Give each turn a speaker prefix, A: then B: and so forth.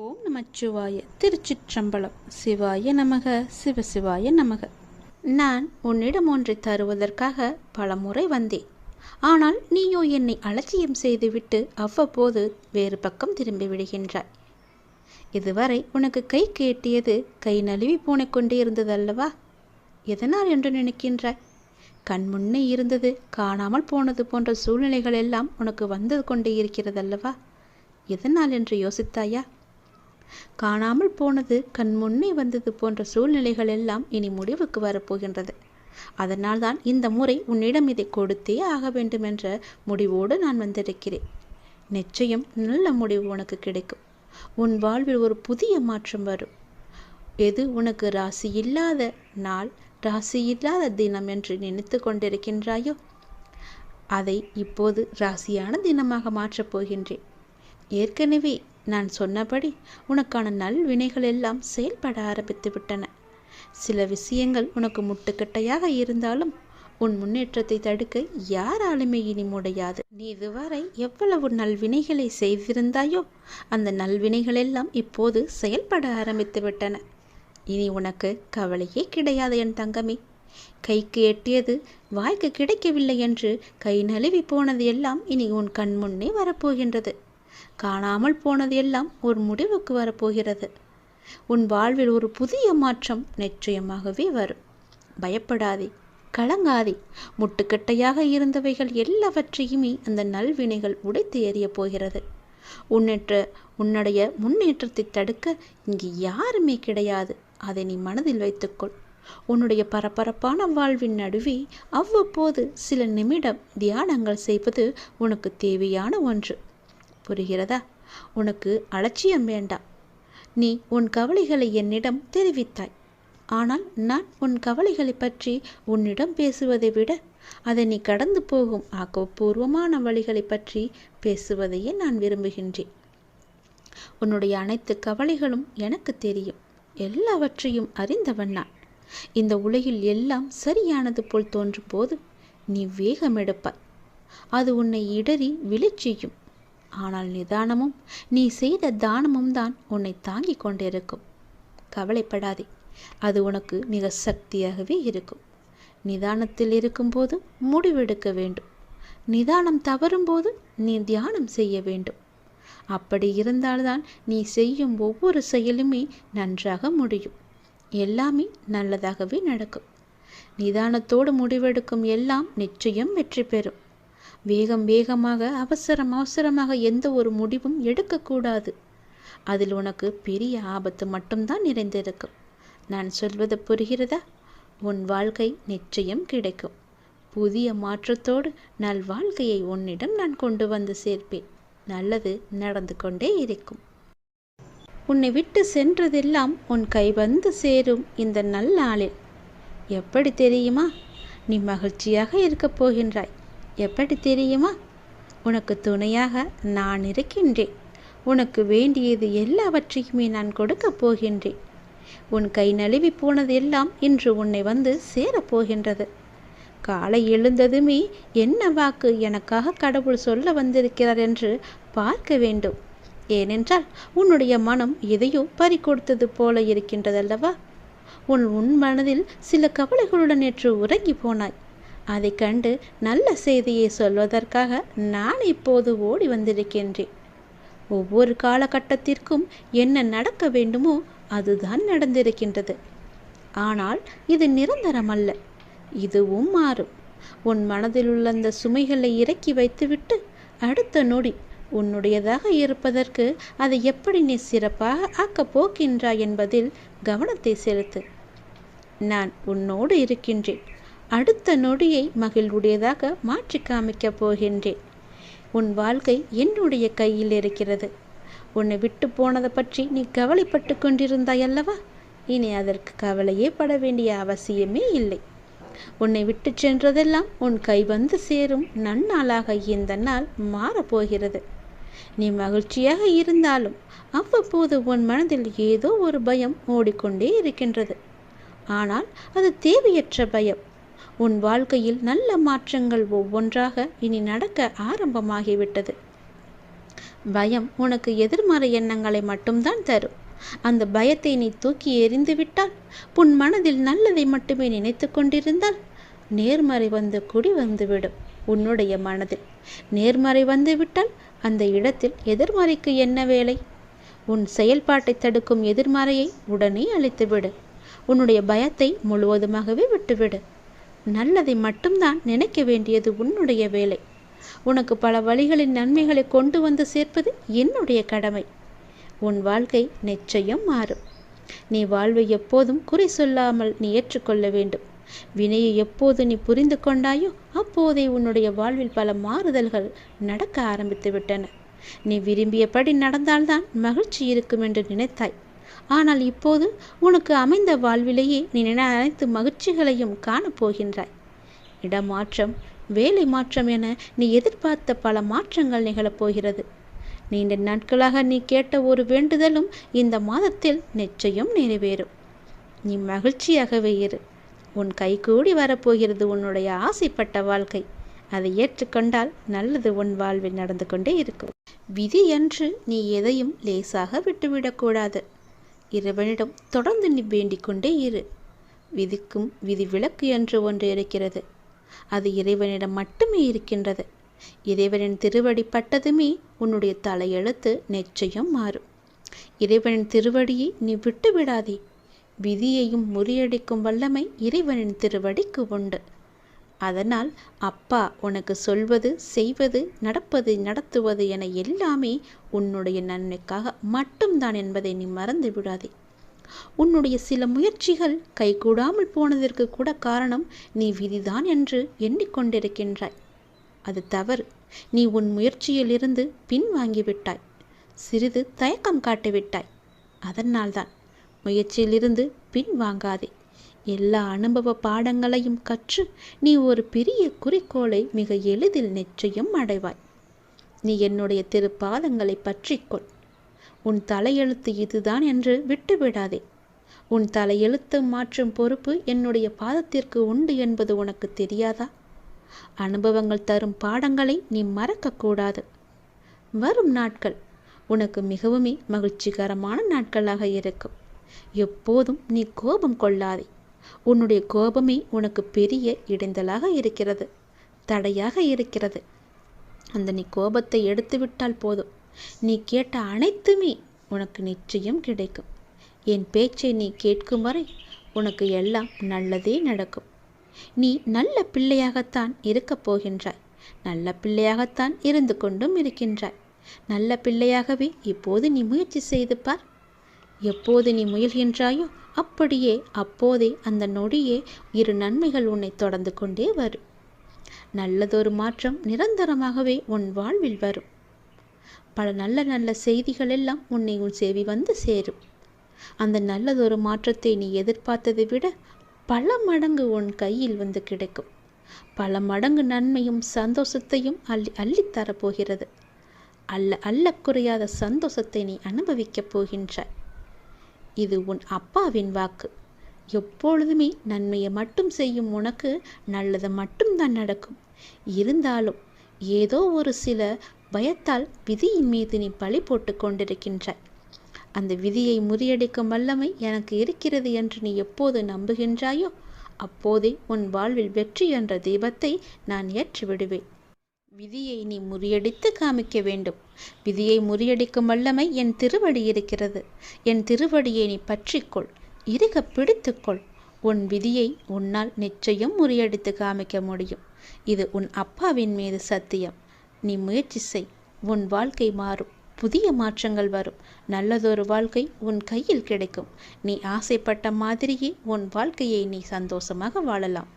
A: ஓம் நமச்சிவாய. திருச்சிற்றம்பலம். சிவாய நமக, சிவசிவாய நமக. நான் உன்னிடம் ஒன்றை தருவதற்காக பலமுறை வந்தேன். ஆனால் நீயோ என்னை அலட்சியம் செய்துவிட்டு அவ்வப்போது வேறு பக்கம் திரும்பி விடுகின்றாய். இதுவரை உனக்கு கை கேட்டியது கை நழுவி போனிக் கொண்டே இருந்ததல்லவா? எதனால் என்று நினைக்கின்றாய்? கண் முன்னே இருந்தது காணாமல் போனது போன்ற சூழ்நிலைகள் எல்லாம் உனக்கு வந்து கொண்டே இருக்கிறதல்லவா? எதனால் என்று யோசித்தாயா? காணாமல் போனது கண் முன்னே வந்தது போன்ற சூழ்நிலைகள் எல்லாம் இனி முடிவுக்கு வரப்போகின்றது. அதனால்தான் இந்த முறை உன்னிடம் இதை கொடுத்தே ஆக வேண்டும் என்ற முடிவோடு நான் வந்திருக்கிறேன். நிச்சயம் நல்ல முடிவு உனக்கு கிடைக்கும். உன் வாழ்வில் ஒரு புதிய மாற்றம் வரும். எது உனக்கு ராசி இல்லாத நாள், ராசி இல்லாத தினம் என்று நினைத்து கொண்டிருக்கின்றாயோ அதை இப்போது ராசியான தினமாக மாற்றப் போகின்றேன். ஏற்கனவே நான் சொன்னபடி உனக்கான நல்வினைகள் எல்லாம் செயல்பட ஆரம்பித்து விட்டன. சில விஷயங்கள் உனக்கு முட்டுக்கட்டையாக இருந்தாலும் உன் முன்னேற்றத்தை தடுக்க யாராலுமே இனி முடியாது. நீ இதுவரை எவ்வளவு நல்வினைகளை செய்திருந்தாயோ அந்த நல்வினைகள் எல்லாம் இப்போது செயல்பட ஆரம்பித்து விட்டன. இனி உனக்கு கவலையே கிடையாது என் தங்கமே. கைக்கு எட்டியது வாய்க்கு கிடைக்கவில்லை என்று கை நழுவி போனது எல்லாம் இனி உன் கண் முன்னே வரப்போகின்றது. காணாமல் போனது எல்லாம் ஒரு முடிவுக்கு வரப்போகிறது. உன் வாழ்வில் ஒரு புதிய மாற்றம் நிச்சயமாகவே வரும். பயப்படாதே, கலங்காதே. முட்டுக்கட்டையாக இருந்தவைகள் எல்லாவற்றையுமே அந்த நல்வினைகள் உடைத்து எறியப் போகிறது. உன்னுடைய முன்னேற்றத்தை தடுக்க இங்கு யாருமே கிடையாது. அதை நீ மனதில் வைத்துக்கொள். உன்னுடைய பரபரப்பான வாழ்வின் நடுவே அவ்வப்போது சில நிமிடம் தியானங்கள் செய்வது உனக்கு தேவையான ஒன்று. புரிகிறதா? உனக்கு அலட்சியம் வேண்டாம். நீ உன் கவலைகளை என்னிடம் தெரிவித்தாய். ஆனால் நான் உன் கவலைகளை பற்றி உன்னிடம் பேசுவதை விட அதை நீ கடந்து போகும் ஆக்கப்பூர்வமான வழிகளை பற்றி பேசுவதையே நான் விரும்புகின்றேன். உன்னுடைய அனைத்து கவலைகளும் எனக்கு தெரியும். எல்லாவற்றையும் அறிந்தவன் நான். இந்த உலகில் எல்லாம் சரியானது போல் தோன்றும் போது நீ வேகம் எடுப்பாய். அது உன்னை இடறி விழச்செய்யும். ஆனால் நிதானமும் நீ செய்த தானமும் தான் உன்னை தாங்கி கொண்டிருக்கும். கவலைப்படாதே, அது உனக்கு மிக சக்தியாகவே இருக்கும். நிதானத்தில் இருக்கும்போது முடிவெடுக்க வேண்டும். நிதானம் தவறும்போது நீ தியானம் செய்ய வேண்டும். அப்படி இருந்தால்தான் நீ செய்யும் ஒவ்வொரு செயலுமே நன்றாக முடியும். எல்லாமே நல்லதாகவே நடக்கும். நிதானத்தோடு முடிவெடுக்கும் எல்லாம் நிச்சயம் வெற்றி பெறும். வேகமாக அவசரமாக எந்த ஒரு முடிவும் எடுக்கக்கூடாது. அதில் உனக்கு பெரிய ஆபத்து மட்டும்தான் நிறைந்திருக்கும். நான் சொல்வது புரிகிறதா? உன் வாழ்க்கை நிச்சயம் கிடைக்கும். புதிய மாற்றத்தோடு நல்வாழ்க்கையை உன்னிடம் நான் கொண்டு வந்து சேர்ப்பேன். நல்லது நடந்து கொண்டே இருக்கும். உன்னை விட்டு சென்றதெல்லாம் உன் கை வந்து சேரும் இந்த நல்லாளில். எப்படி தெரியுமா? நீ மகிழ்ச்சியாக இருக்கப் போகின்றாய். எப்படி தெரியுமா? உனக்கு துணையாக நான் இருக்கின்றேன். உனக்கு வேண்டியது எல்லாவற்றையுமே நான் கொடுக்கப் போகின்றேன். உன் கை நழுவி போனது எல்லாம் இன்று உன்னை வந்து சேரப்போகின்றது. காலை எழுந்ததுமே என்ன வாக்கு எனக்காக கடவுள் சொல்ல வந்திருக்கிறார் என்று பார்க்க வேண்டும். ஏனென்றால் உன்னுடைய மனம் எதையோ பறிகொடுத்தது போல இருக்கின்றதல்லவா? உன் மனதில் சில கவலைகளுடன் நேற்று உறங்கி போனாய். அதை கண்டு நல்ல செய்தியை சொல்வதற்காக நான் இப்போது ஓடி வந்திருக்கின்றேன். ஒவ்வொரு காலகட்டத்திற்கும் என்ன நடக்க வேண்டுமோ அதுதான் நடந்திருக்கின்றது. ஆனால் இது நிரந்தரமல்ல. இதுவும் மாறும். உன் மனதில் உள்ள அந்த சுமைகளை இறக்கி வைத்துவிட்டு அடுத்த நொடி உன்னுடையதாக இருப்பதற்கு அதை எப்படி நீ சிறப்பாக ஆக்கப் போகின்றாய் என்பதில் கவனத்தை செலுத்து. நான் உன்னோடு இருக்கின்றேன். அடுத்த நொடியை மகிழ்வுடையதாக மாற்றி காமிக்கப் போகின்றேன். உன் வாழ்க்கை என்னுடைய கையில் இருக்கிறது. உன்னை விட்டு போனதை பற்றி நீ கவலைப்பட்டு கொண்டிருந்தாய் அல்லவா? இனி அதற்கு கவலையே பட வேண்டிய அவசியமே இல்லை. உன்னை விட்டு சென்றதெல்லாம் உன் கை வந்து சேரும் நன்னாளாக இந்த நாள் மாறப்போகிறது. நீ மகிழ்ச்சியாக இருந்தாலும் அவ்வப்போது உன் மனதில் ஏதோ ஒரு பயம் ஓடிக்கொண்டே இருக்கின்றது. ஆனால் அது தேவையற்ற பயம். உன் வாழ்க்கையில் நல்ல மாற்றங்கள் ஒவ்வொன்றாக இனி நடக்க ஆரம்பமாகிவிட்டது. பயம் உனக்கு எதிர்மறை எண்ணங்களை மட்டும்தான் தரும். அந்த பயத்தை நீ தூக்கி எறிந்து விட்டால், உன் மனதில் நல்லதை மட்டுமே நினைத்து கொண்டிருந்தால், நேர்மறை வந்து குடி வந்துவிடும். உன்னுடைய மனதில் நேர்மறை வந்துவிட்டால் அந்த இடத்தில் எதிர்மறைக்கு என்ன வேலை? உன் செயல்பாட்டை தடுக்கும் எதிர்மறையை உடனே அழித்துவிடு. உன்னுடைய பயத்தை முழுவதுமாகவே விட்டுவிடு. நல்லதை மட்டும்தான் நினைக்க வேண்டியது உன்னுடைய வேலை. உனக்கு பல வழிகளின் நன்மைகளை கொண்டு வந்து சேர்ப்பது என்னுடைய கடமை. உன் வாழ்க்கை நிச்சயம் மாறும். நீ வாழ்வை எப்போதும் குறை சொல்லாமல் நீ ஏற்றுக்கொள்ள வேண்டும். வினையை எப்போது நீ புரிந்து கொண்டாயோ அப்போதே உன்னுடைய வாழ்வில் பல மாறுதல்கள் நடக்க ஆரம்பித்து விட்டன. நீ விரும்பியபடி நடந்தால்தான் மகிழ்ச்சி இருக்கும் என்று நினைத்தாய். ஆனால் இப்போது உனக்கு அமைந்த வாழ்விலேயே நீ அனைத்து மகிழ்ச்சிகளையும் காணப்போகின்றாய். இடமாற்றம், வேலை மாற்றம் என நீ எதிர்பார்த்த பல மாற்றங்கள் நிகழப்போகிறது. நீண்ட நாட்களாக நீ கேட்ட ஒரு வேண்டுதலும் இந்த மாதத்தில் நிச்சயம் நிறைவேறும். நீ மகிழ்ச்சியாகவே இரு. உன் கைகூடி வரப்போகிறது உன்னுடைய ஆசைப்பட்ட வாழ்க்கை. அதை ஏற்றுக்கொண்டால் நல்லது உன் வாழ்வில் நடந்து கொண்டே இருக்கும். விதி என்று நீ எதையும் லேசாக விட்டுவிடக்கூடாது. இறைவனிடம் தொடர்ந்து நீ வேண்டிக் கொண்டே இரு. விதிக்கும் விதி விலக்கு என்று ஒன்று இருக்கிறது. அது இறைவனிடம் மட்டுமே இருக்கின்றது. இறைவனின் திருவடி பட்டதுமே உன்னுடைய தலையெழுத்து நிச்சயம் மாறும். இறைவனின் திருவடியை நீ விட்டு விடாதே. விதியையும் முறியடிக்கும் வல்லமை இறைவனின் திருவடிக்கு உண்டு. அதனால் அப்பா உனக்கு சொல்வது, செய்வது, நடப்பது, நடத்துவது என எல்லாமே உன்னுடைய நன்மைக்காக மட்டும்தான் என்பதை நீ மறந்து விடாதே. உன்னுடைய சில முயற்சிகள் கைகூடாமல் போனதற்கு கூட காரணம் நீ விதிதான் என்று எண்ணிக்கொண்டிருக்கின்றாய். அது தவறு. நீ உன் முயற்சியிலிருந்து பின்வாங்கிவிட்டாய். சிறிது தயக்கம் காட்டிவிட்டாய். அதனால்தான் முயற்சியிலிருந்து பின்வாங்காதே. எல்லா அனுபவ பாடங்களையும் கற்று நீ ஒரு பெரிய குறிக்கோளை மிக எளிதில் நிச்சயம் அடைவாய். நீ என்னுடைய திருப்பாதங்களை பற்றிக்கொள். உன் தலையெழுத்து இதுதான் என்று விட்டுவிடாதே. உன் தலையெழுத்து மாற்றும் பொறுப்பு என்னுடைய பாதத்திற்கு உண்டு என்பது உனக்கு தெரியாதா? அனுபவங்கள் தரும் பாடங்களை நீ மறக்கக்கூடாது. வரும் நாட்கள் உனக்கு மிகவுமே மகிழ்ச்சிகரமான நாட்களாக இருக்கும். எப்போதும் நீ கோபம் கொள்ளாதே. உன்னுடைய கோபமே உனக்கு பெரிய இடைஞ்சலாக இருக்கிறது, தடையாக இருக்கிறது. அந்த நீ கோபத்தை எடுத்துவிட்டால் போதும். நீ கேட்ட அனைத்துமே உனக்கு நிச்சயம் கிடைக்கும். என் பேச்சை நீ கேட்கும் வரை உனக்கு எல்லாம் நல்லதே நடக்கும். நீ நல்ல பிள்ளையாகத்தான் இருக்கப் போகின்றாய். நல்ல பிள்ளையாகத்தான் இருந்து கொண்டும் இருக்கின்றாய். நல்ல பிள்ளையாகவே இப்போது நீ முயற்சி செய்து பார். எப்போது நீ முயல்கின்றாயோ அப்படியே அப்போதே அந்த நொடியே இரு நன்மைகள் உன்னை தொடர்ந்து கொண்டே வரும். நல்லதொரு மாற்றம் நிரந்தரமாகவே உன் வாழ்வில் வரும். பல நல்ல நல்ல செய்திகள் எல்லாம் உன்னை உன் செவி வந்து சேரும். அந்த நல்லதொரு மாற்றத்தை நீ எதிர்பார்த்ததை விட பல மடங்கு உன் கையில் வந்து கிடைக்கும். பல மடங்கு நன்மையும் சந்தோஷத்தையும் அள்ளித்தரப்போகிறது. அல்ல குறையாத சந்தோஷத்தை நீ அனுபவிக்கப் போகின்றாய். இது உன் அப்பாவின் வாக்கு. எப்பொழுதுமே நன்மையை மட்டும் செய்யும் உனக்கு நல்லது மட்டும்தான் நடக்கும். இருந்தாலும் ஏதோ ஒரு சில பயத்தால் விதியின் மீது நீ பழி போட்டு கொண்டிருக்கின்றாய். அந்த விதியை முறியடிக்கும் வல்லமை எனக்கு இருக்கிறது என்று நீ எப்போது நம்புகின்றாயோ அப்போதே உன் வாழ்வில் வெற்றி என்ற தீபத்தை நான் ஏற்றி விடுவேன். விதியை நீ முறியடித்து காமிக்க வேண்டும். விதியை முறியடிக்கும் வல்லமை என் திருவடி இருக்கிறது. என் திருவடியை நீ பற்றிக்கொள், இறுக பிடித்துக்கொள். உன் விதியை உன்னால் நிச்சயம் முறியடித்து காமிக்க முடியும். இது உன் அப்பாவின் மீது சத்தியம். நீ முயற்சி செய். உன் வாழ்க்கை மாறும். புதிய மாற்றங்கள் வரும். நல்லதொரு வாழ்க்கை உன் கையில் கிடைக்கும். நீ ஆசைப்பட்ட மாதிரியே உன் வாழ்க்கையை நீ சந்தோஷமாக வாழலாம்.